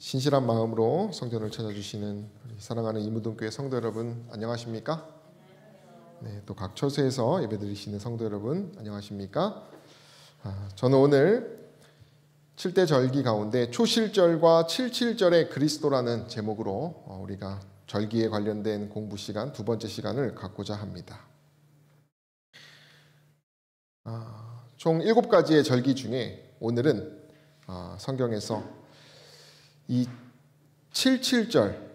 신실한 마음으로 성전을 찾아주시는 사랑하는 이무동교회 성도 여러분 안녕하십니까? 네, 또 각 처소에서 예배드리시는 성도 여러분 안녕하십니까? 저는 오늘 7대 절기 가운데 초실절과 칠칠절의 그리스도라는 제목으로 우리가 절기에 관련된 공부 시간 두 번째 시간을 갖고자 합니다. 총 7가지의 절기 중에 오늘은 성경에서 이 칠칠절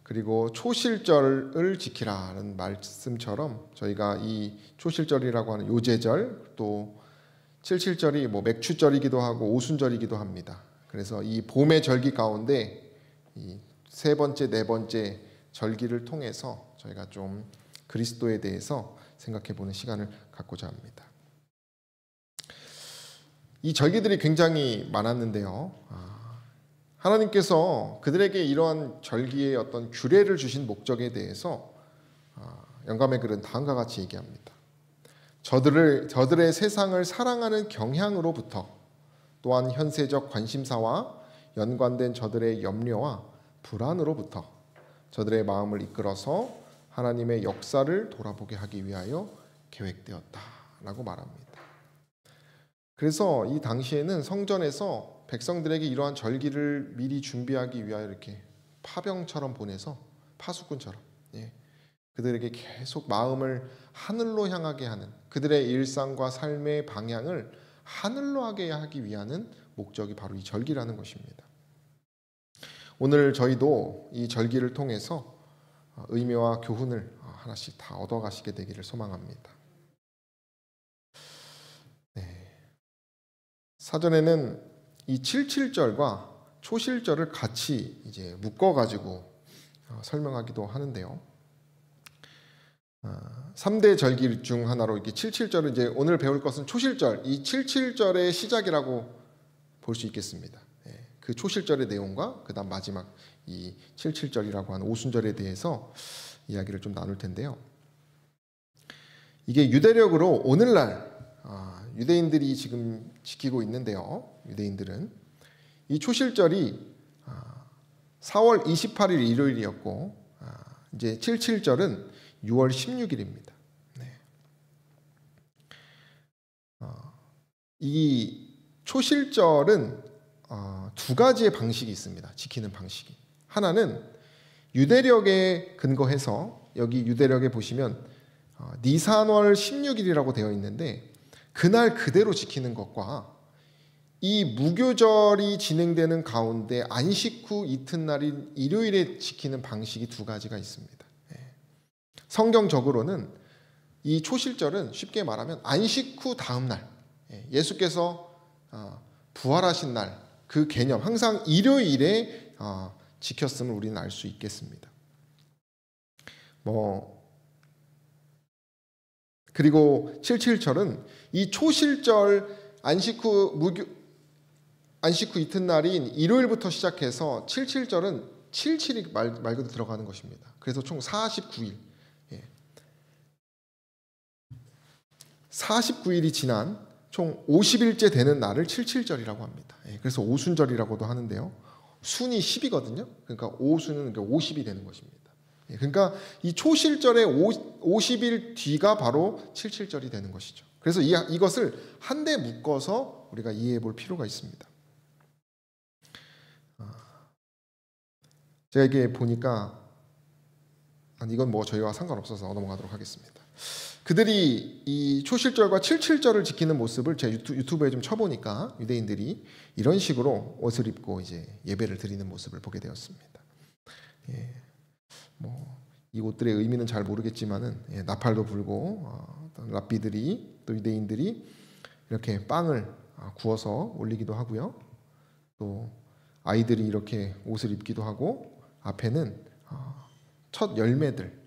그리고 초실절을 지키라는 말씀처럼 저희가 이 초실절이라고 하는 요제절 또 칠칠절이 맥추절이기도 하고 오순절이기도 합니다. 그래서 이 봄의 절기 가운데 이 세 번째, 네 번째 절기를 통해서 저희가 좀 그리스도에 대해서 생각해 보는 시간을 갖고자 합니다. 이 절기들이 굉장히 많았는데요. 하나님께서 그들에게 이러한 절기의 어떤 규례를 주신 목적에 대해서 영감의 글은 다음과 같이 얘기합니다. 저들의 세상을 사랑하는 경향으로부터 또한 현세적 관심사와 연관된 저들의 염려와 불안으로부터 저들의 마음을 이끌어서 하나님의 역사를 돌아보게 하기 위하여 계획되었다라고 말합니다. 그래서 이 당시에는 성전에서 백성들에게 이러한 절기를 미리 준비하기 위하여 이렇게 파병처럼 보내서 파수꾼처럼 그들에게 계속 마음을 하늘로 향하게 하는 그들의 일상과 삶의 방향을 하늘로 하게 하기 위한 목적이 바로 이 절기라는 것입니다. 오늘 저희도 이 절기를 통해서 의미와 교훈을 하나씩 다 얻어가시게 되기를 소망합니다. 사전에는 이 칠칠절과 초실절을 같이 이제 묶어가지고 설명하기도 하는데요. 3대 절기 중 하나로 이렇게 칠칠절은 이제 오늘 배울 것은 초실절, 이 칠칠절의 시작이라고 볼 수 있겠습니다. 그 초실절의 내용과 그다음 마지막 이 칠칠절이라고 하는 오순절에 대해서 이야기를 좀 나눌 텐데요. 이게 유대력으로 오늘날 유대인들이 지금 지키고 있는데요. 유대인들은 이 초실절이 4월 28일 일요일이었고 이제 칠칠절은 6월 16일입니다. 이 초실절은 두 가지의 방식이 있습니다. 지키는 방식이. 하나는 유대력에 근거해서 여기 유대력에 보시면 니산월 16일이라고 되어 있는데 그날 그대로 지키는 것과 이 무교절이 진행되는 가운데 안식 후 이튿날인 일요일에 지키는 방식이 두 가지가 있습니다. 성경적으로는 이 초실절은 쉽게 말하면 안식 후 다음 날 예수께서 부활하신 날 그 개념 항상 일요일에 지켰음을 우리는 알 수 있겠습니다. 그리고 칠칠절은 이 초실절 안식 후 이튿날인 일요일부터 시작해서 칠칠절은 77이 말 그대로 들어가는 것입니다. 그래서 총 49일. 49일이 지난 총 50일째 되는 날을 칠칠절이라고 합니다. 그래서 오순절이라고도 하는데요. 순이 10이거든요. 그러니까 오순은 50이 되는 것입니다. 그러니까 이 초실절의 50일 뒤가 바로 칠칠절이 되는 것이죠. 그래서 이것을 한데 묶어서 우리가 이해해 볼 필요가 있습니다. 제가 이게 보니까 이건 저희와 상관없어서 넘어가도록 하겠습니다. 그들이 이 초실절과 칠칠절을 지키는 모습을 제 유튜브에 좀 쳐보니까 유대인들이 이런 식으로 옷을 입고 이제 예배를 드리는 모습을 보게 되었습니다. 이 옷들의 의미는 잘 모르겠지만은 나팔도 불고 랍비들이 또 유대인들이 이렇게 빵을 구워서 올리기도 하고요. 또 아이들이 이렇게 옷을 입기도 하고 앞에는 첫 열매들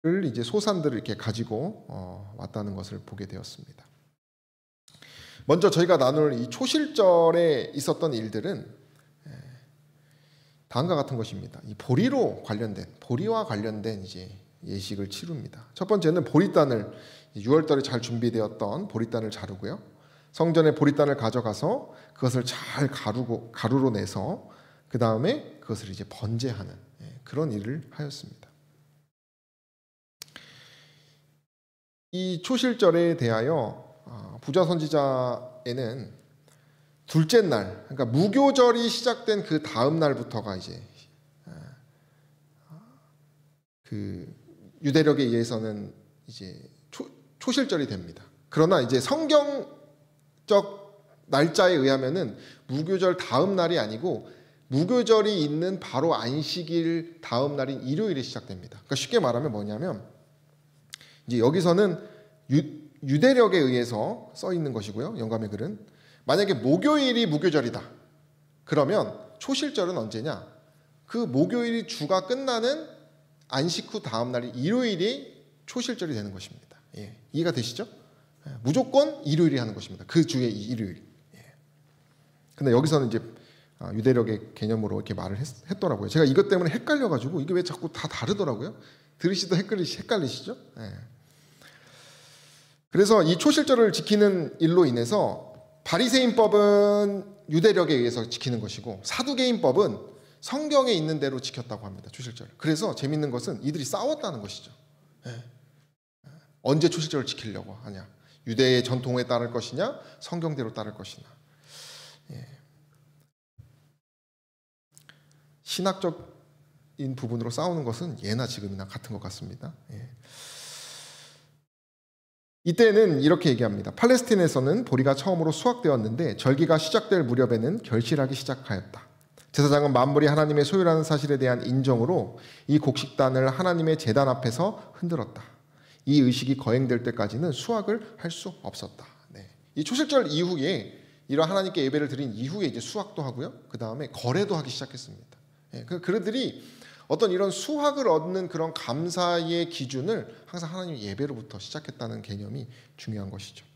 를 이제 소산들을 이렇게 가지고 왔다는 것을 보게 되었습니다. 먼저 저희가 나눌 이 초실절에 있었던 일들은 다음과 같은 것입니다. 이 보리와 관련된 이제 예식을 치룹니다. 첫 번째는 보리단을 6월달에 잘 준비되었던 보리단을 자르고요. 성전의 보리단을 가져가서 그것을 잘 가루로 내서 그 다음에 그것을 이제 번제하는 그런 일을 하였습니다. 이 초실절에 대하여 부자 선지자에는 둘째 날, 그러니까 무교절이 시작된 그 다음 날부터가 이제 그 유대력에 의해서는 이제 초실절이 됩니다. 그러나 이제 성경적 날짜에 의하면은 무교절 다음 날이 아니고 무교절이 있는 바로 안식일 다음 날인 일요일에 시작됩니다. 그러니까 쉽게 말하면 뭐냐면 이제 여기서는 유대력에 의해서 써 있는 것이고요. 영감의 글은 만약에 목요일이 무교절이다. 그러면 초실절은 언제냐? 그 목요일이 주가 끝나는 안식 후 다음 날이 일요일이 초실절이 되는 것입니다. 예, 이해가 되시죠? 예, 무조건 일요일이 하는 것입니다. 그 주의 일요일. 예. 근데 여기서는 이제 유대력의 개념으로 이렇게 말을 했더라고요. 제가 이것 때문에 헷갈려가지고 이게 왜 자꾸 다 다르더라고요. 들으시도 헷갈리시죠? 예. 그래서 이 초실절을 지키는 일로 인해서 바리새인법은 유대력에 의해서 지키는 것이고 사두개인법은 성경에 있는 대로 지켰다고 합니다. 초실절을. 그래서 재밌는 것은 이들이 싸웠다는 것이죠. 예. 언제 초실절을 지키려고 하냐? 유대의 전통에 따를 것이냐? 성경대로 따를 것이냐? 예. 신학적인 부분으로 싸우는 것은 예나 지금이나 같은 것 같습니다. 예. 이때는 이렇게 얘기합니다. 팔레스틴에서는 보리가 처음으로 수확되었는데 절기가 시작될 무렵에는 결실하기 시작하였다. 제사장은 만물이 하나님의 소유라는 사실에 대한 인정으로 이 곡식단을 하나님의 제단 앞에서 흔들었다. 이 의식이 거행될 때까지는 수확을 할 수 없었다. 네. 이 초실절 이후에 이런 하나님께 예배를 드린 이후에 이제 수확도 하고요. 그 다음에 거래도 하기 시작했습니다. 네. 그들이 어떤 이런 수확을 얻는 그런 감사의 기준을 항상 하나님의 예배로부터 시작했다는 개념이 중요한 것이죠.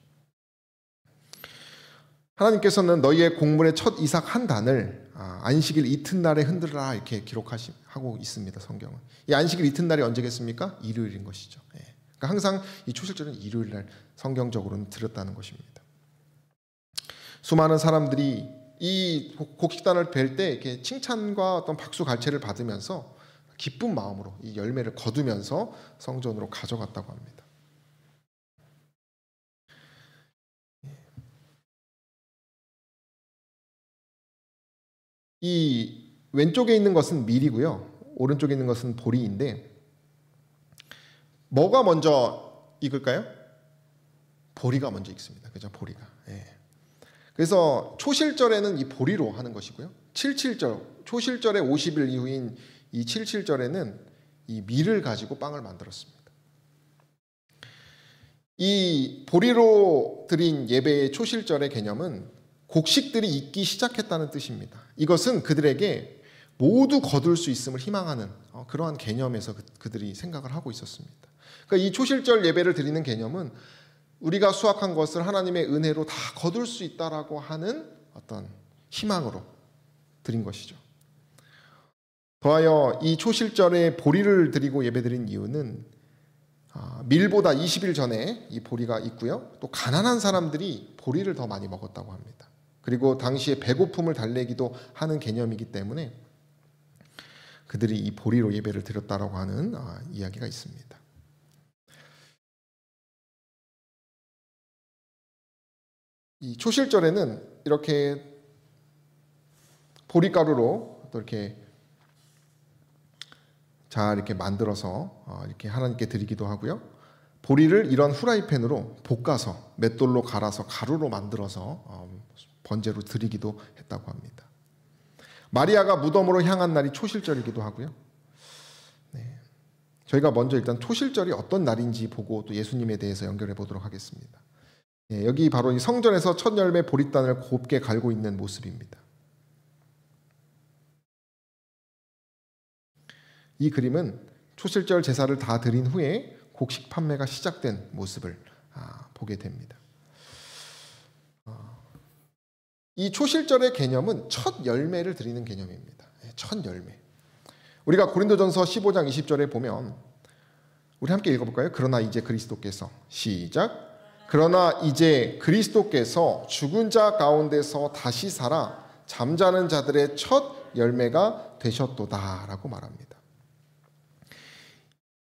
하나님께서는 너희의 곡물의 첫 이삭 한 단을 안식일 이튿날에 흔들라 이렇게 기록하고 있습니다. 성경은. 이 안식일 이튿날이 언제겠습니까? 일요일인 것이죠. 그러니까 항상 이 초실절은 일요일날 성경적으로는 드렸다는 것입니다. 수많은 사람들이 이 곡식단을 벨 때 이렇게 칭찬과 어떤 박수 갈채를 받으면서 기쁜 마음으로 이 열매를 거두면서 성전으로 가져갔다고 합니다. 이 왼쪽에 있는 것은 밀이고요. 오른쪽에 있는 것은 보리인데 뭐가 먼저 익을까요? 보리가 먼저 익습니다. 그죠? 보리가. 예. 그래서 초실절에는 이 보리로 하는 것이고요. 77절, 초실절의 50일 이후인 이 77절에는 이 밀을 가지고 빵을 만들었습니다. 이 보리로 드린 예배의 초실절의 개념은 곡식들이 익기 시작했다는 뜻입니다. 이것은 그들에게 모두 거둘 수 있음을 희망하는 그러한 개념에서 그들이 생각을 하고 있었습니다. 그러니까 이 초실절 예배를 드리는 개념은 우리가 수확한 것을 하나님의 은혜로 다 거둘 수 있다라고 하는 어떤 희망으로 드린 것이죠. 더하여 이 초실절에 보리를 드리고 예배드린 이유는 밀보다 20일 전에 이 보리가 있고요. 또 가난한 사람들이 보리를 더 많이 먹었다고 합니다. 그리고 당시에 배고픔을 달래기도 하는 개념이기 때문에 그들이 이 보리로 예배를 드렸다라고 하는 이야기가 있습니다. 이 초실절에는 이렇게 보리가루로 또 이렇게 잘 이렇게 만들어서 이렇게 하나님께 드리기도 하고요. 보리를 이런 후라이팬으로 볶아서 맷돌로 갈아서 가루로 만들어서 번제로 드리기도 했다고 합니다. 마리아가 무덤으로 향한 날이 초실절이기도 하고요. 네. 저희가 먼저 일단 초실절이 어떤 날인지 보고 또 예수님에 대해서 연결해 보도록 하겠습니다. 네, 여기 바로 이 성전에서 첫 열매 보리단을 곱게 갈고 있는 모습입니다. 이 그림은 초실절 제사를 다 드린 후에 곡식 판매가 시작된 모습을 보게 됩니다. 이 초실절의 개념은 첫 열매를 드리는 개념입니다. 첫 열매. 우리가 고린도전서 15장 20절에 보면 우리 함께 읽어볼까요? 그러나 이제 그리스도께서 시작 그러나 이제 그리스도께서 죽은 자 가운데서 다시 살아 잠자는 자들의 첫 열매가 되셨도다라고 말합니다.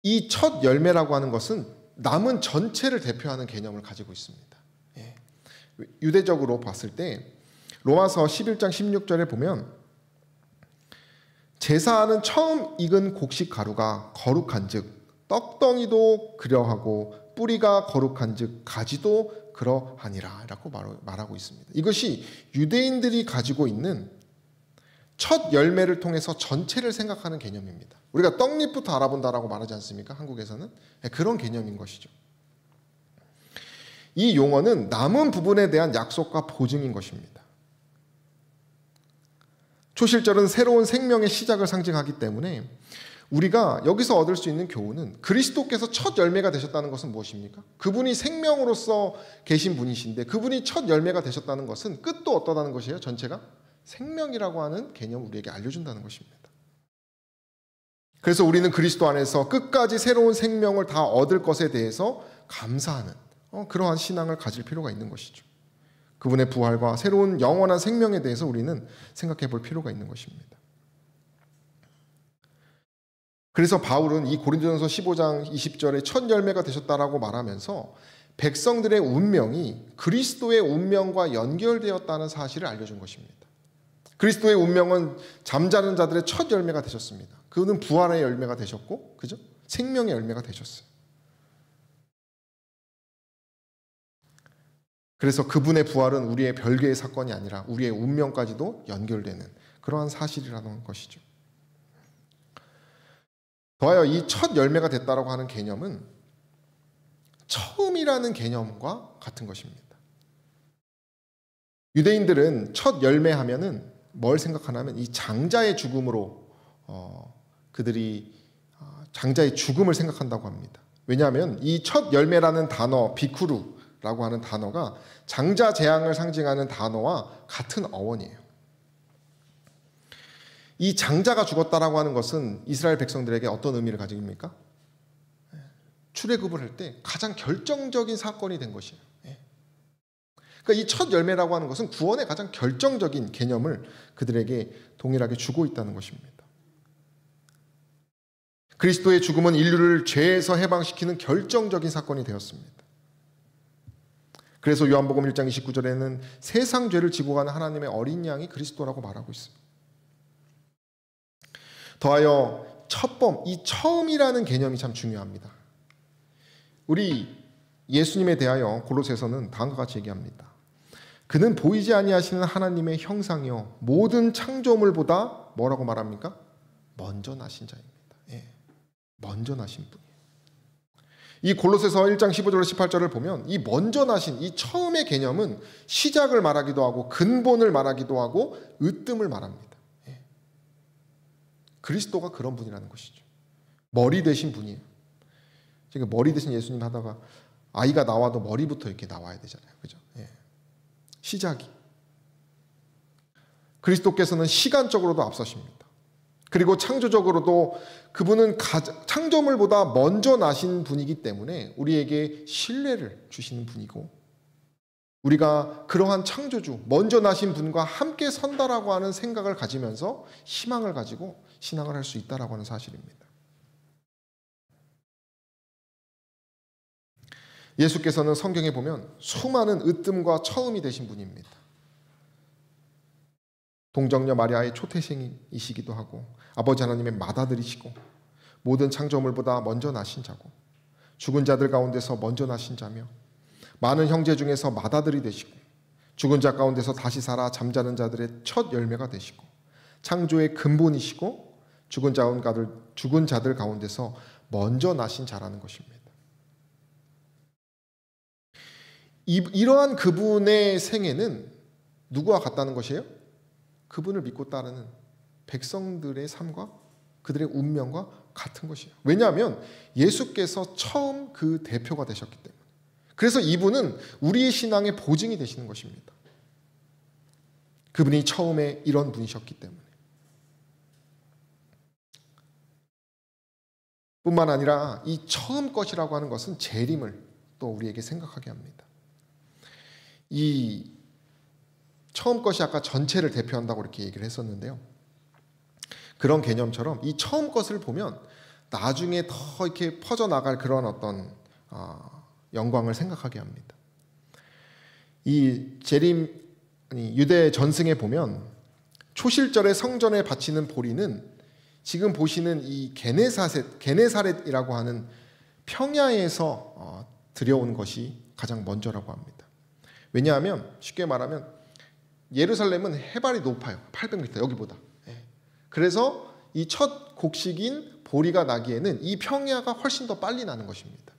이 첫 열매라고 하는 것은 남은 전체를 대표하는 개념을 가지고 있습니다. 예. 유대적으로 봤을 때 로마서 11장 16절에 보면 제사하는 처음 익은 곡식 가루가 거룩한즉 떡덩이도 그러하고 뿌리가 거룩한즉 가지도 그러하니라 라고 말하고 있습니다. 이것이 유대인들이 가지고 있는 첫 열매를 통해서 전체를 생각하는 개념입니다. 우리가 떡잎부터 알아본다라고 말하지 않습니까? 한국에서는 그런 개념인 것이죠. 이 용어는 남은 부분에 대한 약속과 보증인 것입니다. 초실절은 새로운 생명의 시작을 상징하기 때문에 우리가 여기서 얻을 수 있는 교훈은 그리스도께서 첫 열매가 되셨다는 것은 무엇입니까? 그분이 생명으로서 계신 분이신데 그분이 첫 열매가 되셨다는 것은 끝도 어떠다는 것이에요? 전체가 생명이라고 하는 개념을 우리에게 알려준다는 것입니다. 그래서 우리는 그리스도 안에서 끝까지 새로운 생명을 다 얻을 것에 대해서 감사하는 그러한 신앙을 가질 필요가 있는 것이죠. 그분의 부활과 새로운 영원한 생명에 대해서 우리는 생각해 볼 필요가 있는 것입니다. 그래서 바울은 이 고린도전서 15장 20절에 첫 열매가 되셨다라고 말하면서 백성들의 운명이 그리스도의 운명과 연결되었다는 사실을 알려준 것입니다. 그리스도의 운명은 잠자는 자들의 첫 열매가 되셨습니다. 그는 부활의 열매가 되셨고, 그죠? 생명의 열매가 되셨어요. 그래서 그분의 부활은 우리의 별개의 사건이 아니라 우리의 운명까지도 연결되는 그러한 사실이라는 것이죠. 더하여 이 첫 열매가 됐다라고 하는 개념은 처음이라는 개념과 같은 것입니다. 유대인들은 첫 열매 하면은 뭘 생각하냐면 이 장자의 죽음으로 그들이 장자의 죽음을 생각한다고 합니다. 왜냐하면 이 첫 열매라는 단어 비쿠루라고 하는 단어가 장자 재앙을 상징하는 단어와 같은 어원이에요. 이 장자가 죽었다라고 하는 것은 이스라엘 백성들에게 어떤 의미를 가집니까? 출애굽을 할 때 가장 결정적인 사건이 된 것이에요. 그러니까 이 첫 열매라고 하는 것은 구원의 가장 결정적인 개념을 그들에게 동일하게 주고 있다는 것입니다. 그리스도의 죽음은 인류를 죄에서 해방시키는 결정적인 사건이 되었습니다. 그래서 요한복음 1장 29절에는 세상 죄를 지고 가는 하나님의 어린 양이 그리스도라고 말하고 있습니다. 더하여 첫범, 이 처음이라는 개념이 참 중요합니다. 우리 예수님에 대하여 골로새서는 다음과 같이 얘기합니다. 그는 보이지 아니하시는 하나님의 형상이요 모든 창조물보다 뭐라고 말합니까? 먼저 나신 자입니다. 예, 먼저 나신 분이에요. 이 골로새서 1장 15절로 18절을 보면 이 먼저 나신 이 처음의 개념은 시작을 말하기도 하고 근본을 말하기도 하고 으뜸을 말합니다. 예. 그리스도가 그런 분이라는 것이죠. 머리 되신 분이에요. 지금 머리 되신 예수님 하다가 아이가 나와도 머리부터 이렇게 나와야 되잖아요. 그죠? 예. 시작이. 그리스도께서는 시간적으로도 앞서십니다. 그리고 창조적으로도 그분은 창조물보다 먼저 나신 분이기 때문에 우리에게 신뢰를 주시는 분이고 우리가 그러한 창조주, 먼저 나신 분과 함께 선다라고 하는 생각을 가지면서 희망을 가지고 신앙을 할 수 있다라고 하는 사실입니다. 예수께서는 성경에 보면 수많은 으뜸과 처음이 되신 분입니다. 동정녀 마리아의 초태생이시기도 하고 아버지 하나님의 맏아들이시고 모든 창조물보다 먼저 나신 자고 죽은 자들 가운데서 먼저 나신 자며 많은 형제 중에서 맏아들이 되시고 죽은 자 가운데서 다시 살아 잠자는 자들의 첫 열매가 되시고 창조의 근본이시고 죽은 자들 가운데서 먼저 나신 자라는 것입니다. 이러한 그분의 생애는 누구와 같다는 것이에요? 그분을 믿고 따르는 백성들의 삶과 그들의 운명과 같은 것이에요. 왜냐하면 예수께서 처음 그 대표가 되셨기 때문에. 그래서 이분은 우리의 신앙의 보증이 되시는 것입니다. 그분이 처음에 이런 분이셨기 때문에. 뿐만 아니라 이 처음 것이라고 하는 것은 재림을 또 우리에게 생각하게 합니다. 이 처음 것이 아까 전체를 대표한다고 이렇게 얘기를 했었는데요. 그런 개념처럼 이 처음 것을 보면 나중에 더 이렇게 퍼져나갈 그런 어떤 영광을 생각하게 합니다. 이 유대 전승에 보면 초실절에 성전에 바치는 보리는 지금 보시는 이 게네사렛이라고 하는 평야에서 들여온 것이 가장 먼저라고 합니다. 왜냐하면 쉽게 말하면 예루살렘은 해발이 높아요. 800m 여기보다. 그래서 이 첫 곡식인 보리가 나기에는 이 평야가 훨씬 더 빨리 나는 것입니다.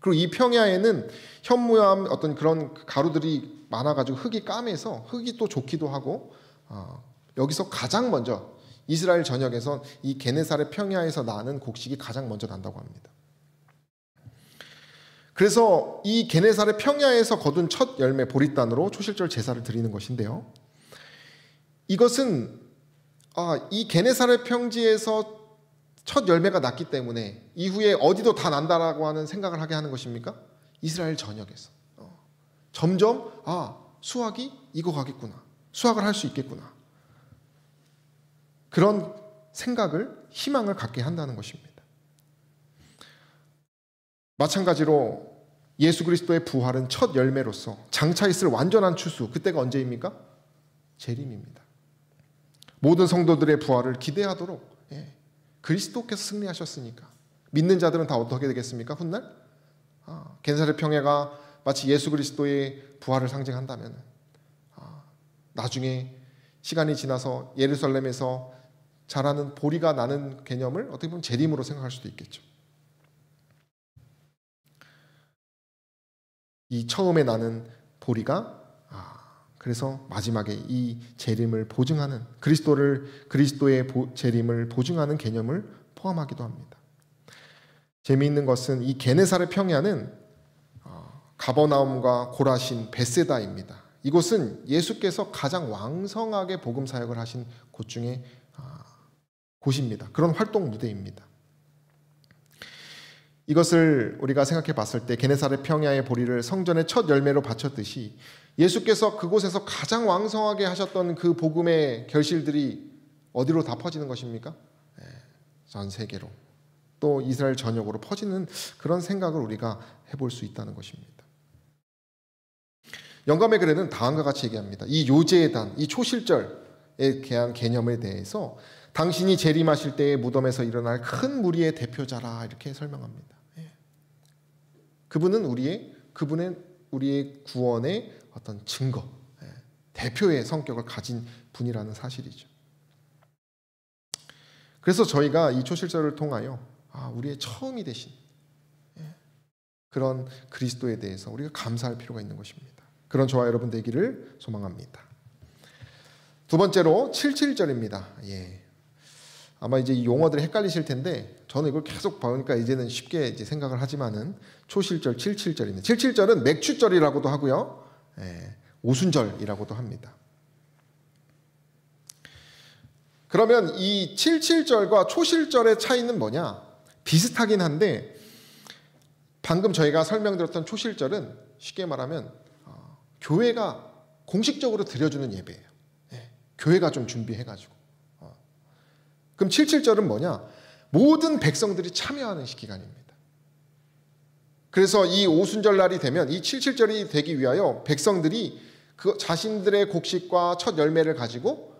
그리고 이 평야에는 현무암 어떤 그런 가루들이 많아가지고 흙이 까매서 흙이 또 좋기도 하고 여기서 가장 먼저 이스라엘 전역에서 이 게네사렛 평야에서 나는 곡식이 가장 먼저 난다고 합니다. 그래서 이 게네사렛 평야에서 거둔 첫 열매 보리단으로 초실절 제사를 드리는 것인데요. 이것은 이 게네사렛 평지에서 첫 열매가 났기 때문에 이후에 어디도 다 난다라고 하는 생각을 하게 하는 것입니까? 이스라엘 전역에서 점점 수확이 익어가겠구나, 수확을 할 수 있겠구나, 그런 생각을, 희망을 갖게 한다는 것입니다. 마찬가지로 예수 그리스도의 부활은 첫 열매로서 장차 있을 완전한 추수, 그때가 언제입니까? 재림입니다. 모든 성도들의 부활을 기대하도록 그리스도께서 승리하셨으니까 믿는 자들은 다 어떻게 되겠습니까? 훗날 게네사렛 평야가 마치 예수 그리스도의 부활을 상징한다면 나중에 시간이 지나서 예루살렘에서 자라는 보리가 나는 개념을 어떻게 보면 재림으로 생각할 수도 있겠죠. 이 처음에 나는 보리가 그래서 마지막에 이 재림을 보증하는 그리스도의 재림을 보증하는 개념을 포함하기도 합니다. 재미있는 것은 이 게네사렛 평야는 가버나움과 고라신, 베세다입니다. 이곳은 예수께서 가장 왕성하게 복음 사역을 하신 곳 중에 곳입니다. 그런 활동 무대입니다. 이것을 우리가 생각해 봤을 때 게네사렛 평야의 보리를 성전의 첫 열매로 바쳤듯이 예수께서 그곳에서 가장 왕성하게 하셨던 그 복음의 결실들이 어디로 다 퍼지는 것입니까? 전 세계로, 또 이스라엘 전역으로 퍼지는 그런 생각을 우리가 해볼 수 있다는 것입니다. 영감의 글에는 다음과 같이 얘기합니다. 이 요제단, 이 초실절에 대한 개념에 대해서 당신이 재림하실 때의 무덤에서 일어날 큰 무리의 대표자라 이렇게 설명합니다. 그분은 우리의 구원의 어떤 증거, 대표의 성격을 가진 분이라는 사실이죠. 그래서 저희가 이 초실절을 통하여 우리의 처음이 되신 그런 그리스도에 대해서 우리가 감사할 필요가 있는 것입니다. 그런 저와 여러분 되기를 소망합니다. 두 번째로 77절입니다. 아마 이제 이 용어들이 헷갈리실 텐데 저는 이걸 계속 보니까 이제는 쉽게 이제 생각을 하지만은 초실절 77절입니다. 77절은 맥추절이라고도 하고요. 오순절이라고도 합니다. 그러면 이 77절과 초실절의 차이는 뭐냐? 비슷하긴 한데 방금 저희가 설명드렸던 초실절은 쉽게 말하면 교회가 공식적으로 드려주는 예배예요. 교회가 좀 준비해가지고. 그럼 77절은 뭐냐? 모든 백성들이 참여하는 기간입니다. 그래서 이 오순절 날이 되면 이 77절이 되기 위하여 백성들이 그 자신들의 곡식과 첫 열매를 가지고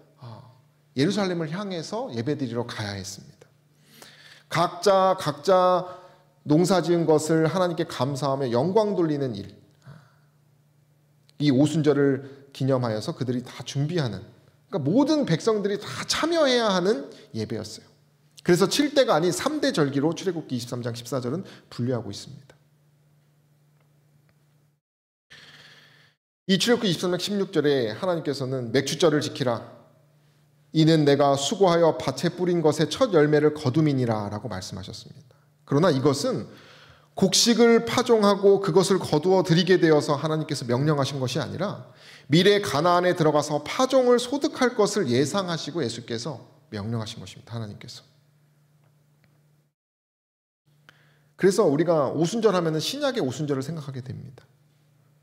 예루살렘을 향해서 예배드리러 가야 했습니다. 각자 농사지은 것을 하나님께 감사하며 영광 돌리는 일, 이 오순절을 기념하여서 그들이 다 준비하는, 그러니까 모든 백성들이 다 참여해야 하는 예배였어요. 그래서 7대가 아닌 3대 절기로 출애굽기 23장 14절은 분류하고 있습니다. 이 출애굽기 23장 16절에 하나님께서는 맥추절을 지키라. 이는 내가 수고하여 밭에 뿌린 것의 첫 열매를 거둠이니라 라고 말씀하셨습니다. 그러나 이것은 곡식을 파종하고 그것을 거두어 드리게 되어서 하나님께서 명령하신 것이 아니라 미래 가나안에 들어가서 파종을 소득할 것을 예상하시고 예수께서 명령하신 것입니다. 하나님께서. 그래서 우리가 오순절 하면은 신약의 오순절을 생각하게 됩니다.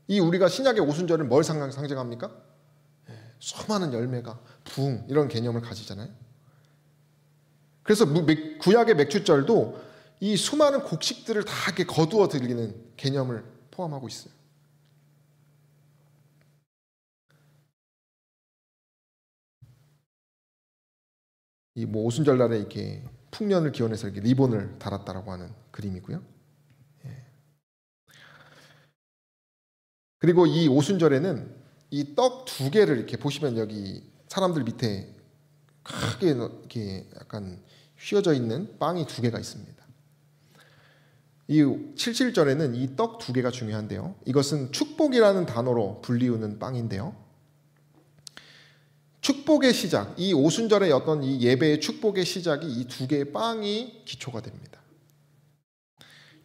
이 우리가 신약의 오순절은 뭘 상징합니까? 수많은 열매가 부흥 이런 개념을 가지잖아요. 그래서 구약의 맥주절도 이 수많은 곡식들을 다 이렇게 거두어 들이는 개념을 포함하고 있어요. 이 뭐 오순절 날에 이렇게 풍년을 기원해서 이렇게 리본을 달았다라고 하는 그림이고요. 그리고 이 오순절에는 이 떡 두 개를 이렇게 보시면 여기 사람들 밑에 크게 이렇게 약간 휘어져 있는 빵이 두 개가 있습니다. 이 77절에는 이 떡 두 개가 중요한데요. 이것은 축복이라는 단어로 불리우는 빵인데요. 축복의 시작, 이 오순절의 어떤 이 예배의 축복의 시작이 이 두 개의 빵이 기초가 됩니다.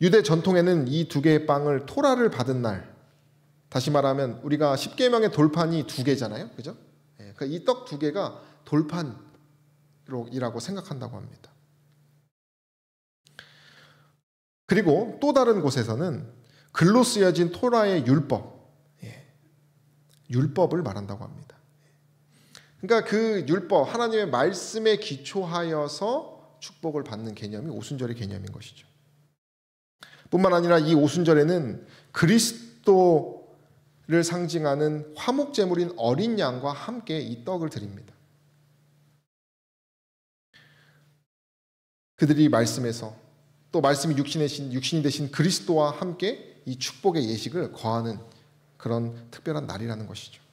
유대 전통에는 이 두 개의 빵을 토라를 받은 날, 다시 말하면 우리가 십계명의 돌판이 두 개잖아요, 그죠? 그러니까 이 떡 두 개가 돌판이라고 생각한다고 합니다. 그리고 또 다른 곳에서는 글로 쓰여진 토라의 율법을 말한다고 합니다. 그러니까 그 율법, 하나님의 말씀에 기초하여서 축복을 받는 개념이 오순절의 개념인 것이죠. 뿐만 아니라 이 오순절에는 그리스도를 상징하는 화목제물인 어린 양과 함께 이 떡을 드립니다. 그들이 말씀에서 또 말씀이 육신이 되신 그리스도와 함께 이 축복의 예식을 거하는 그런 특별한 날이라는 것이죠.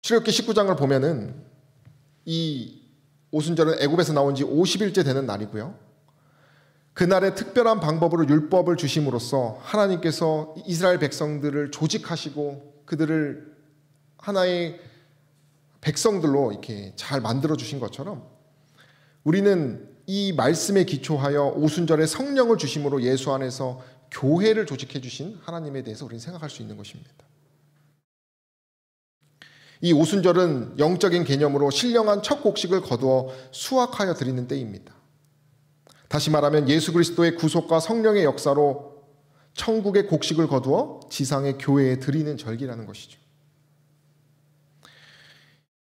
출애굽기 19장을 보면은 이 오순절은 애굽에서 나온 지 50일째 되는 날이고요. 그날의 특별한 방법으로 율법을 주심으로써 하나님께서 이스라엘 백성들을 조직하시고 그들을 하나의 백성들로 이렇게 잘 만들어 주신 것처럼 우리는 이 말씀에 기초하여 오순절에 성령을 주심으로 예수 안에서 교회를 조직해 주신 하나님에 대해서 우리는 생각할 수 있는 것입니다. 이 오순절은 영적인 개념으로 신령한 첫 곡식을 거두어 수확하여 드리는 때입니다. 다시 말하면 예수 그리스도의 구속과 성령의 역사로 천국의 곡식을 거두어 지상의 교회에 드리는 절기라는 것이죠.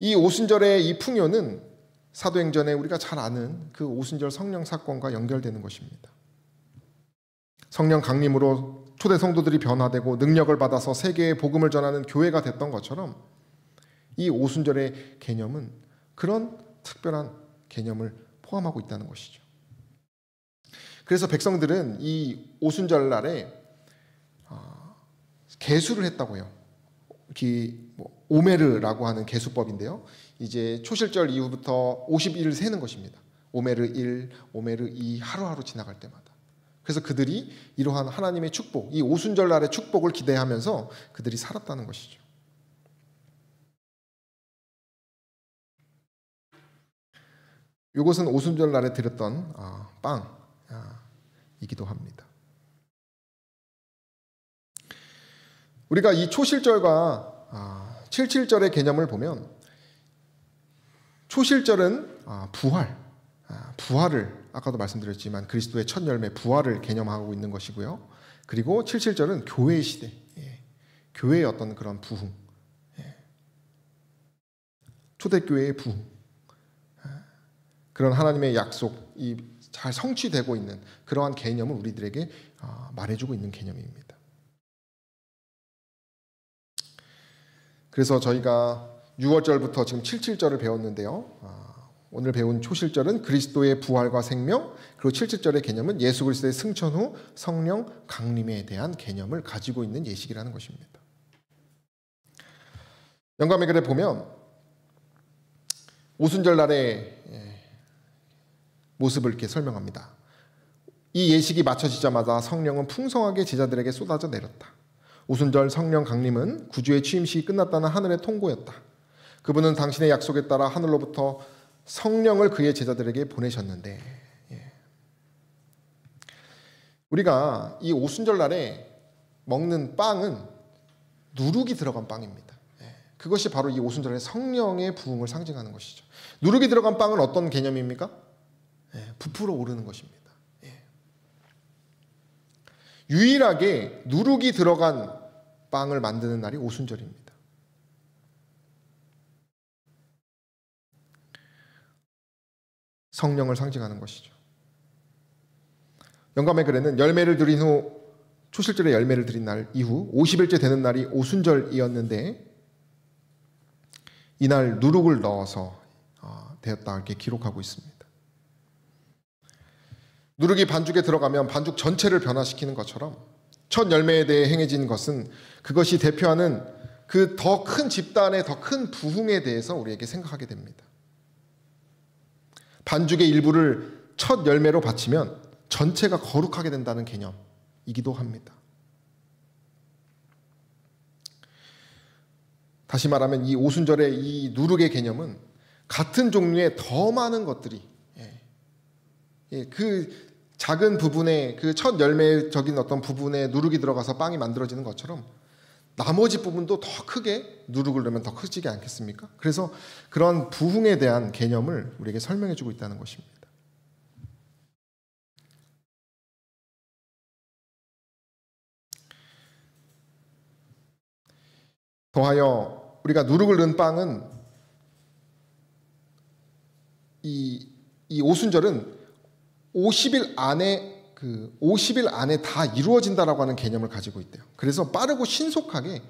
이 오순절의 이 풍요는 사도행전에 우리가 잘 아는 그 오순절 성령 사건과 연결되는 것입니다. 성령 강림으로 초대 성도들이 변화되고 능력을 받아서 세계에 복음을 전하는 교회가 됐던 것처럼 이 오순절의 개념은 그런 특별한 개념을 포함하고 있다는 것이죠. 그래서 백성들은 이 오순절 날에 계수를 했다고요. 오메르라고 하는 계수법인데요. 이제 초실절 이후부터 50일을 세는 것입니다. 오메르 1, 오메르 2 하루하루 지나갈 때마다. 그래서 그들이 이러한 하나님의 축복, 이 오순절 날의 축복을 기대하면서 그들이 살았다는 것이죠. 이것은 오순절 날에 드렸던 빵이기도 합니다. 우리가 이 초실절과 77절의 개념을 보면 초실절은 부활을 아까도 말씀드렸지만 그리스도의 첫 열매 부활을 개념하고 있는 것이고요. 그리고 77절은 교회의 시대, 교회의 어떤 그런 부흥, 초대교회의 부흥, 그런 하나님의 약속이 잘 성취되고 있는 그러한 개념을 우리들에게 말해주고 있는 개념입니다. 그래서 저희가 6월절부터 지금 77절을 배웠는데요. 오늘 배운 초실절은 그리스도의 부활과 생명, 그리고 77절의 개념은 예수 그리스도의 승천 후 성령 강림에 대한 개념을 가지고 있는 예식이라는 것입니다. 영감의 글에 보면 오순절 날의 모습을 이렇게 설명합니다. 이 예식이 마쳐지자마자 성령은 풍성하게 제자들에게 쏟아져 내렸다. 오순절 성령 강림은 구주의 취임식이 끝났다는 하늘의 통고였다. 그분은 당신의 약속에 따라 하늘로부터 성령을 그의 제자들에게 보내셨는데, 우리가 이 오순절 날에 먹는 빵은 누룩이 들어간 빵입니다. 그것이 바로 이 오순절의 성령의 부흥을 상징하는 것이죠. 누룩이 들어간 빵은 어떤 개념입니까? 부풀어 오르는 것입니다. 유일하게 누룩이 들어간 빵을 만드는 날이 오순절입니다. 성령을 상징하는 것이죠. 영감의 글에는 열매를 드린 후 초실절에 열매를 드린 날 이후 50일째 되는 날이 오순절이었는데 이날 누룩을 넣어서 되었다 이렇게 기록하고 있습니다. 누룩이 반죽에 들어가면 반죽 전체를 변화시키는 것처럼 첫 열매에 대해 행해진 것은 그것이 대표하는 그 더 큰 집단의 더 큰 부흥에 대해서 우리에게 생각하게 됩니다. 반죽의 일부를 첫 열매로 바치면 전체가 거룩하게 된다는 개념이기도 합니다. 다시 말하면 이 오순절의 이 누룩의 개념은 같은 종류의 더 많은 것들이 그 작은 부분에 그 첫 열매적인 어떤 부분에 누룩이 들어가서 빵이 만들어지는 것처럼 나머지 부분도 더 크게 누룩을 넣으면 더 커지지 않겠습니까? 그래서 그런 부흥에 대한 개념을 우리에게 설명해 주고 있다는 것입니다. 더하여 우리가 누룩을 넣은 빵은 이 오순절은 50일 안에 다 이루어진다라고 하는 개념을 가지고 있대요. 그래서 빠르고 신속하게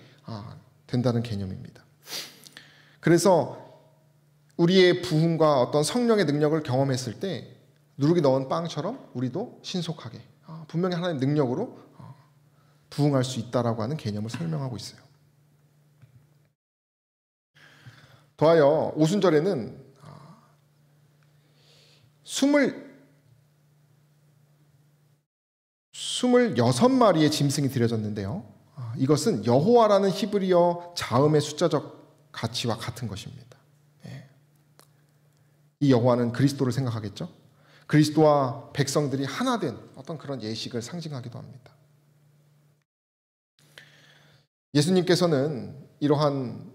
된다는 개념입니다. 그래서 우리의 부흥과 어떤 성령의 능력을 경험했을 때 누룩이 넣은 빵처럼 우리도 신속하게 분명히 하나님의 능력으로 부흥할 수 있다라고 하는 개념을 설명하고 있어요. 더하여 오순절에는 26마리의 짐승이 드려졌는데요. 이것은 여호와라는 히브리어 자음의 숫자적 가치와 같은 것입니다. 이 여호와는 그리스도를 생각하겠죠. 그리스도와 백성들이 하나 된 어떤 그런 예식을 상징하기도 합니다. 예수님께서는 이러한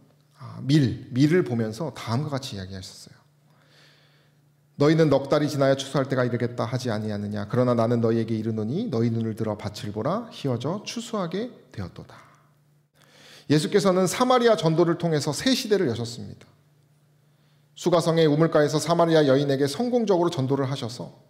밀을 보면서 다음과 같이 이야기하셨어요. 너희는 넉 달이 지나야 추수할 때가 이르겠다 하지 아니하느냐. 그러나 나는 너희에게 이르노니 너희 눈을 들어 밭을 보라. 희어져 추수하게 되었도다. 예수께서는 사마리아 전도를 통해서 새 시대를 여셨습니다. 수가성의 우물가에서 사마리아 여인에게 성공적으로 전도를 하셔서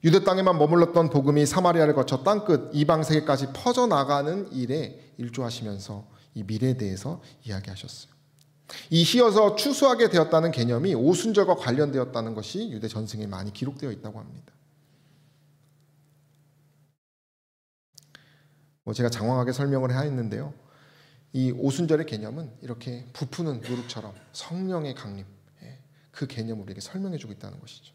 유대 땅에만 머물렀던 복음이 사마리아를 거쳐 땅끝 이방 세계까지 퍼져나가는 일에 일조하시면서 이 밀에 대해서 이야기하셨어요. 이 희어서 추수하게 되었다는 개념이 오순절과 관련되었다는 것이 유대 전승에 많이 기록되어 있다고 합니다. 제가 장황하게 설명을 해야 했는데요. 이 오순절의 개념은 이렇게 부푸는 누룩처럼 성령의 강림, 그 개념을 우리에게 설명해 주고 있다는 것이죠.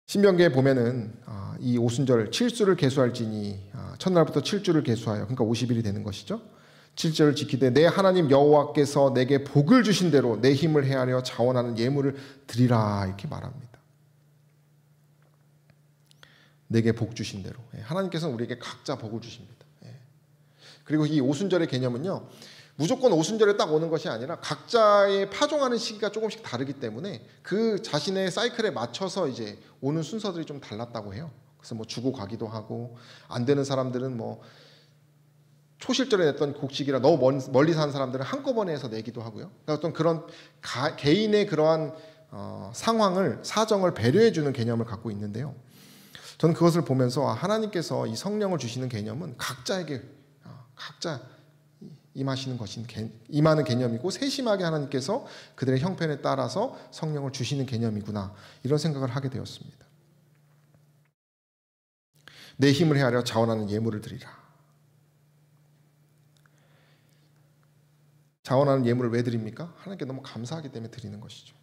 신명기에 보면은 이 오순절 7수를 계수할지니 첫날부터 7주를 계수하여 그러니까 50일이 되는 것이죠. 7절을 지키되 내 하나님 여호와께서 내게 복을 주신 대로 내 힘을 헤아려 자원하는 예물을 드리라 이렇게 말합니다. 내게 복 주신 대로 하나님께서는 우리에게 각자 복을 주십니다. 그리고 이 오순절의 개념은요. 무조건 오순절에 딱 오는 것이 아니라 각자의 파종하는 시기가 조금씩 다르기 때문에 그 자신의 사이클에 맞춰서 이제 오는 순서들이 좀 달랐다고 해요. 그래서 주고 가기도 하고 안 되는 사람들은 초실절에 냈던 곡식이라 너무 멀리 사는 사람들은 한꺼번에 해서 내기도 하고요. 그러니까 어떤 그런 개인의 그러한 상황을 사정을 배려해주는 개념을 갖고 있는데요. 저는 그것을 보면서 하나님께서 이 성령을 주시는 개념은 각자에게 각자 임하는 개념이고 세심하게 하나님께서 그들의 형편에 따라서 성령을 주시는 개념이구나 이런 생각을 하게 되었습니다. 내 힘을 헤아려 자원하는 예물을 드리라. 자원하는 예물을 왜 드립니까? 하나님께 너무 감사하기 때문에 드리는 것이죠.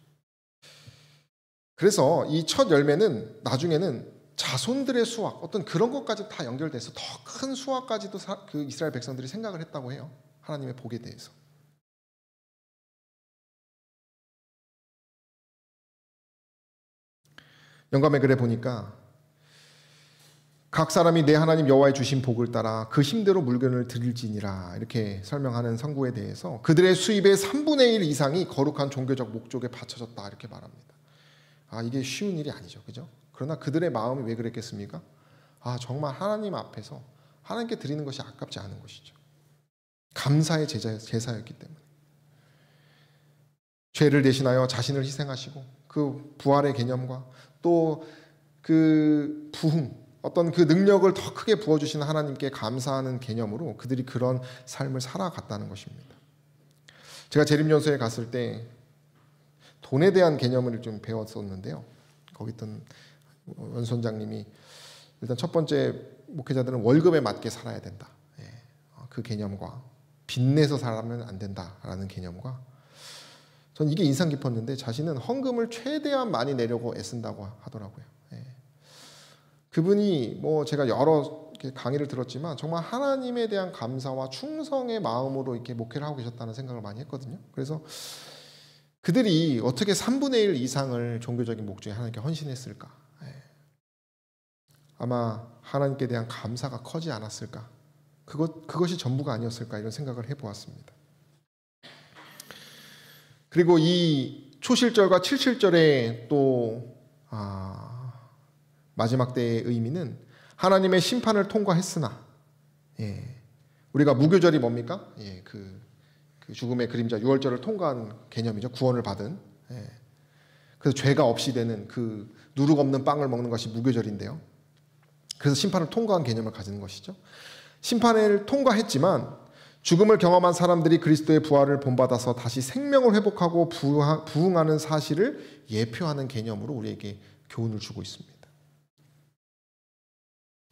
그래서 이 첫 열매는 나중에는 자손들의 수확, 어떤 그런 것까지 다 연결돼서 더 큰 수확까지도 그 이스라엘 백성들이 생각을 했다고 해요. 하나님의 복에 대해서. 영감의 글에 보니까 각 사람이 내 하나님 여호와의 주신 복을 따라 그 힘대로 물건을 드릴지니라 이렇게 설명하는 성구에 대해서 그들의 수입의 3분의 1 이상이 거룩한 종교적 목적에 바쳐졌다 이렇게 말합니다. 이게 쉬운 일이 아니죠. 그죠? 그러나 그들의 마음이 왜 그랬겠습니까? 정말 하나님 앞에서 하나님께 드리는 것이 아깝지 않은 것이죠. 감사의 제사였기 때문에. 죄를 대신하여 자신을 희생하시고 그 부활의 개념과 또 그 부흥, 어떤 그 능력을 더 크게 부어주시는 하나님께 감사하는 개념으로 그들이 그런 삶을 살아갔다는 것입니다. 제가 재림연수에 갔을 때 돈에 대한 개념을 좀 배웠었는데요. 거기 있던 원선장님이 일단 첫 번째 목회자들은 월급에 맞게 살아야 된다. 그 개념과 빚내서 살면 안 된다라는 개념과 전 이게 인상 깊었는데 자신은 헌금을 최대한 많이 내려고 애쓴다고 하더라고요. 그분이 제가 여러 강의를 들었지만 정말 하나님에 대한 감사와 충성의 마음으로 이렇게 목회를 하고 계셨다는 생각을 많이 했거든요. 그래서 그들이 어떻게 3분의 1 이상을 종교적인 목적에 하나님께 헌신했을까? 아마 하나님께 대한 감사가 커지 않았을까? 그것이 전부가 아니었을까? 이런 생각을 해보았습니다. 그리고 이 초실절과 칠칠절의 또 마지막 때의 의미는 하나님의 심판을 통과했으나 우리가 무교절이 뭡니까? 그 죽음의 그림자 유월절을 통과한 개념이죠. 구원을 받은. 그래서 죄가 없이 되는 그 누룩 없는 빵을 먹는 것이 무교절인데요. 그래서 심판을 통과한 개념을 가지는 것이죠. 심판을 통과했지만 죽음을 경험한 사람들이 그리스도의 부활을 본받아서 다시 생명을 회복하고 부흥하는 사실을 예표하는 개념으로 우리에게 교훈을 주고 있습니다.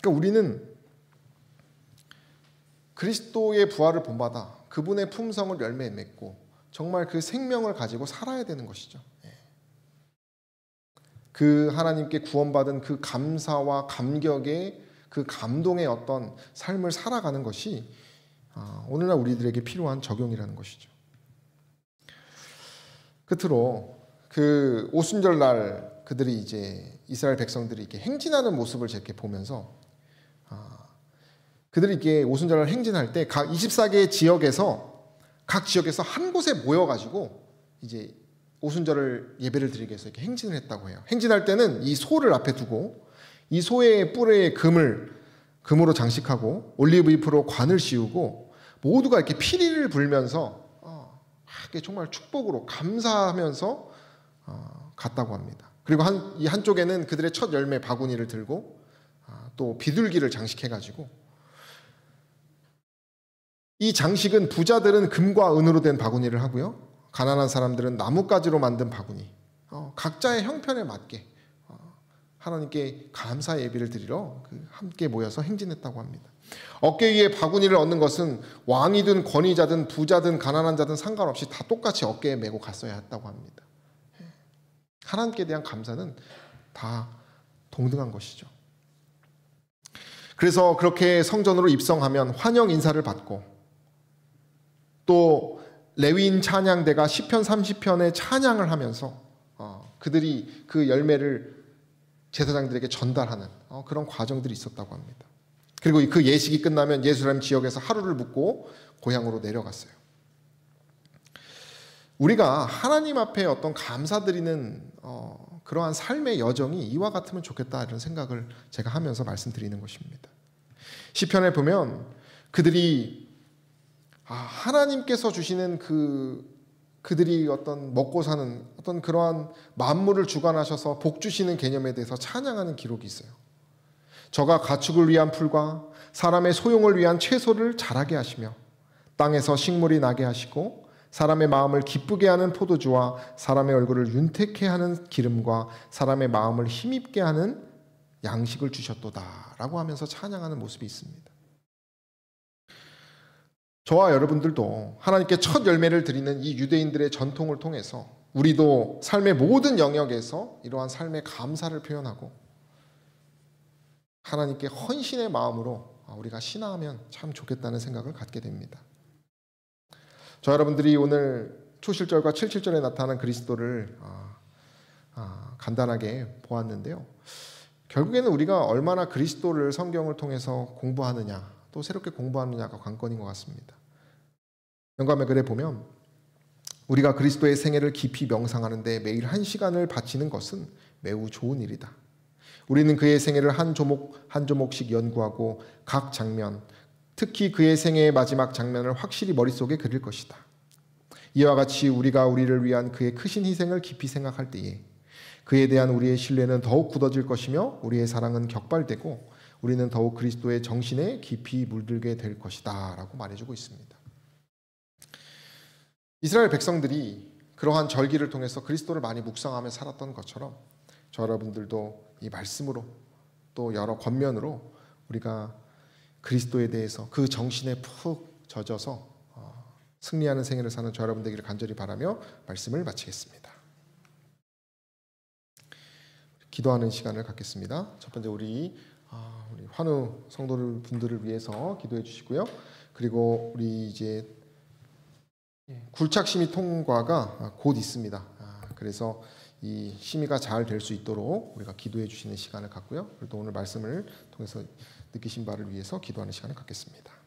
그러니까 우리는 그리스도의 부활을 본받아 그분의 품성을 열매 맺고 정말 그 생명을 가지고 살아야 되는 것이죠. 그 하나님께 구원받은 그 감사와 감격의 그 감동의 어떤 삶을 살아가는 것이 오늘날 우리들에게 필요한 적용이라는 것이죠. 끝으로 그 오순절 날 그들이 이제 이스라엘 백성들이 이렇게 행진하는 모습을 이렇게 보면서 그들이 이렇게 오순절을 행진할 때 각 24개의 지역에서 각 지역에서 한 곳에 모여가지고 이제 오순절을 예배를 드리기 위해서 이렇게 행진을 했다고 해요. 행진할 때는 이 소를 앞에 두고 이 소의 뿔에 금으로 장식하고 올리브 잎으로 관을 씌우고 모두가 이렇게 피리를 불면서 이게 정말 축복으로 감사하면서 갔다고 합니다. 그리고 이 한쪽에는 그들의 첫 열매 바구니를 들고 또 비둘기를 장식해가지고 이 장식은 부자들은 금과 은으로 된 바구니를 하고요. 가난한 사람들은 나뭇가지로 만든 바구니. 각자의 형편에 맞게 하나님께 감사 예배를 드리러 함께 모여서 행진했다고 합니다. 어깨 위에 바구니를 얻는 것은 왕이든 권위자든 부자든 가난한 자든 상관없이 다 똑같이 어깨에 메고 갔어야 했다고 합니다. 하나님께 대한 감사는 다 동등한 것이죠. 그래서 그렇게 성전으로 입성하면 환영 인사를 받고 또 레위인 찬양대가 시편 30편의 찬양을 하면서 그들이 그 열매를 제사장들에게 전달하는 그런 과정들이 있었다고 합니다. 그리고 그 예식이 끝나면 예루살렘 지역에서 하루를 묵고 고향으로 내려갔어요. 우리가 하나님 앞에 어떤 감사드리는 그러한 삶의 여정이 이와 같으면 좋겠다 이런 생각을 제가 하면서 말씀드리는 것입니다. 시편에 보면 그들이 하나님께서 주시는 그들이 어떤 먹고 사는 어떤 그러한 만물을 주관하셔서 복 주시는 개념에 대해서 찬양하는 기록이 있어요. 저가 가축을 위한 풀과 사람의 소용을 위한 채소를 자라게 하시며 땅에서 식물이 나게 하시고 사람의 마음을 기쁘게 하는 포도주와 사람의 얼굴을 윤택해 하는 기름과 사람의 마음을 힘입게 하는 양식을 주셨도다 라고 하면서 찬양하는 모습이 있습니다. 저와 여러분들도 하나님께 첫 열매를 드리는 이 유대인들의 전통을 통해서 우리도 삶의 모든 영역에서 이러한 삶의 감사를 표현하고 하나님께 헌신의 마음으로 우리가 신앙하면 참 좋겠다는 생각을 갖게 됩니다. 저 여러분들이 오늘 초실절과 칠칠절에 나타나는 그리스도를 간단하게 보았는데요. 결국에는 우리가 얼마나 그리스도를 성경을 통해서 공부하느냐 또 새롭게 공부하느냐가 관건인 것 같습니다. 영감의 글에 보면 우리가 그리스도의 생애를 깊이 명상하는데 매일 1시간을 바치는 것은 매우 좋은 일이다. 우리는 그의 생애를 한 조목 한 조목씩 연구하고 각 장면, 특히 그의 생애의 마지막 장면을 확실히 머릿속에 그릴 것이다. 이와 같이 우리가 우리를 위한 그의 크신 희생을 깊이 생각할 때에 그에 대한 우리의 신뢰는 더욱 굳어질 것이며 우리의 사랑은 격발되고 우리는 더욱 그리스도의 정신에 깊이 물들게 될 것이다 라고 말해주고 있습니다. 이스라엘 백성들이 그러한 절기를 통해서 그리스도를 많이 묵상하며 살았던 것처럼 저 여러분들도 이 말씀으로 또 여러 권면으로 우리가 그리스도에 대해서 그 정신에 푹 젖어서 승리하는 생애를 사는 저 여러분 되기를 간절히 바라며 말씀을 마치겠습니다. 기도하는 시간을 갖겠습니다. 첫 번째 우리 환우 성도분들을 위해서 기도해 주시고요. 그리고 우리 이제 굴착심의 통과가 곧 있습니다. 그래서 이 심의가 잘 될 수 있도록 우리가 기도해 주시는 시간을 갖고요. 그리고 오늘 말씀을 통해서 느끼신 바를 위해서 기도하는 시간을 갖겠습니다.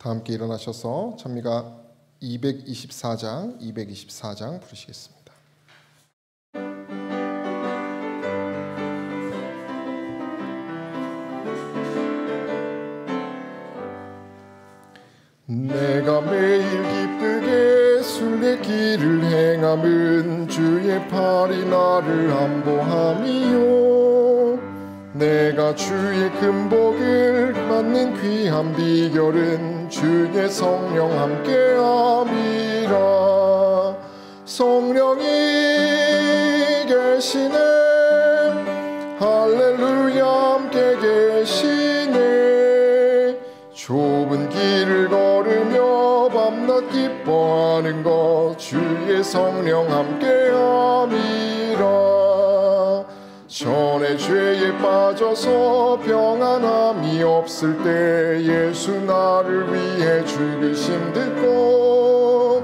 다 함께 일어나셔서 찬미가 224장 부르시겠습니다. 내가 매일 기쁘게 순례길을 행함은 주의 팔이 나를 안보함이요. 내가 주의 금복을 받는 귀한 비결은 주의 성령 함께함이라. 성령이 계시네, 할렐루야, 함께 계시네. 좁은 길을 걸으며 밤낮 기뻐하는 것 주의 성령 함께함이라. 전에 죄에 빠져서 평안함이 없을 때 예수 나를 위해 죽으심 듣고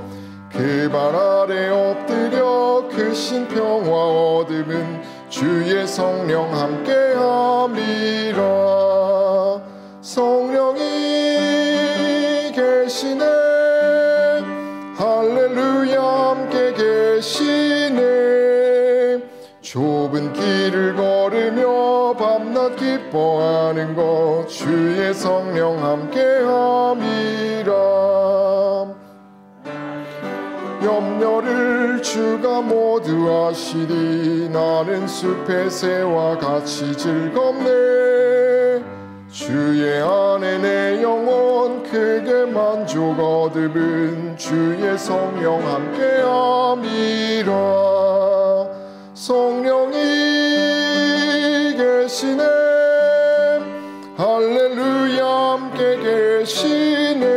그 발 아래 엎드려 크신 평화 얻음은 주의 성령 함께함이라. 성령이 계시네, 할렐루야, 함께 계시네. 좁은 길을 걸으며 밤낮 기뻐하는 것 주의 성령 함께함이라. 염려를 주가 모두 아시리. 나는 숲의 새와 같이 즐겁네. 주의 안에 내 영혼 크게 만족 얻음은 주의 성령 함께함이라. 성령이 계시네, 할렐루야, 함께 계시네.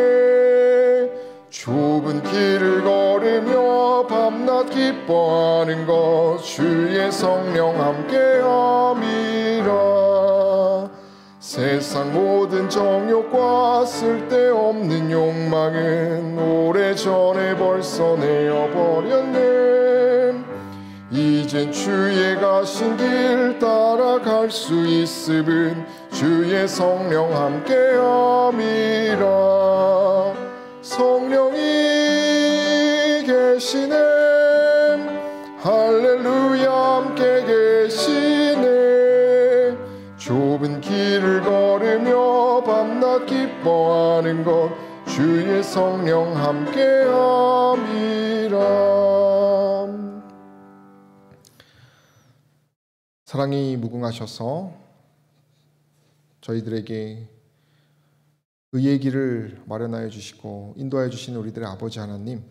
좁은 길을 걸으며 밤낮 기뻐하는 것 주의 성령 함께함이라. 세상 모든 정욕과 쓸데없는 욕망은 오래전에 벌써 내어버렸네. 이젠 주의 가신 길 따라갈 수 있음은 주의 성령 함께함이라. 성령이 계시네, 할렐루야, 함께 계시네. 좁은 길을 걸으며 밤낮 기뻐하는 것 주의 성령 함께함이라. 사랑이 무궁하셔서 저희들에게 의의 길을 마련하여 주시고 인도하여 주신 우리들의 아버지 하나님,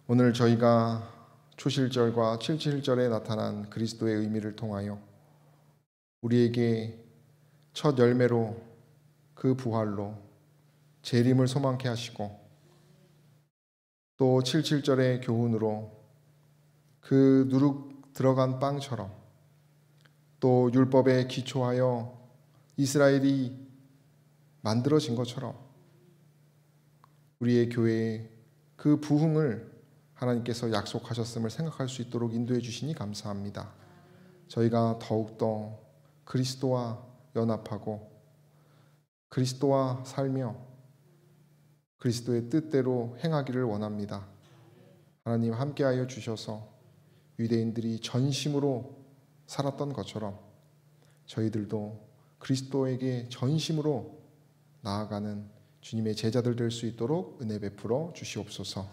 오늘 저희가 초실절과 칠칠절에 나타난 그리스도의 의미를 통하여 우리에게 첫 열매로 그 부활로 재림을 소망케 하시고, 또 칠칠절의 교훈으로 그 누룩 들어간 빵처럼 또 율법에 기초하여 이스라엘이 만들어진 것처럼 우리의 교회에 그 부흥을 하나님께서 약속하셨음을 생각할 수 있도록 인도해 주시니 감사합니다. 저희가 더욱더 그리스도와 연합하고 그리스도와 살며 그리스도의 뜻대로 행하기를 원합니다. 하나님 함께하여 주셔서 유대인들이 전심으로 살았던 것처럼 저희들도 그리스도에게 전심으로 나아가는 주님의 제자들 될 수 있도록 은혜 베풀어 주시옵소서.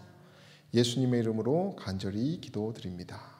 예수님의 이름으로 간절히 기도드립니다.